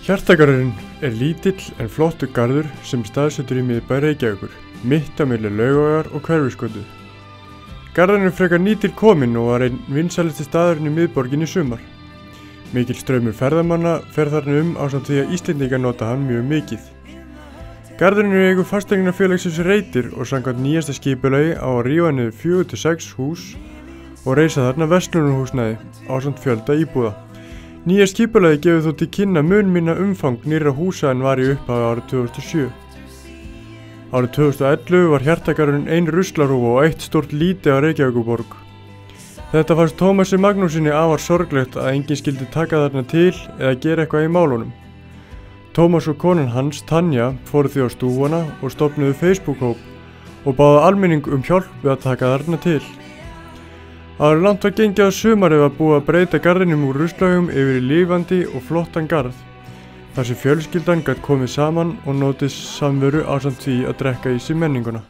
Hjartagarðurinn er lítill en flottur garður sem staðsettur í miðbæ Reykjavíkur, mitt á milli Laugavegjar og Hverfisgötu. Garðurinn er frekar nýtil kominn og var einn vinsælasti staðurinn í miðborginni í sumar. Mikill straumur ferðamanna fer þarna ásamt því að Íslendingar nota hann mjög mikið. Garðurinn er í eigu fasteignafélagsins Reitir og samkvæmt nýjasta skipulagi á að rífa niður 4-6 hús og reisa þarna verslunarhúsnæði ásamt fjölda íbúða. Nýja skipulagi gefur þó til kynna mun minna umfang nýrra húsa en var í upphafi árið 2007. Árið 2011 var Hjartagarðurinn ein ruslarúfa og eitt stórt líti á Reykjavíkurborg. Þetta fannst Tómasi Magnússyni afar sorglegt að enginn skyldi taka þarna til eða gera eitthvað í málunum. Tómas og konan hans, Tanja, fóru því á stúfana og stofnuðu Facebook-hóp og báðu almenning hjálp við að taka þarna til. Áður langt var gengið á sumarið var búið að breyta garðinum úr ruslahaugum yfir í lifandi og flottan garð, þar sem fjölskyldan gat komið saman og notið samveru ásamt því að drekka í sig menninguna.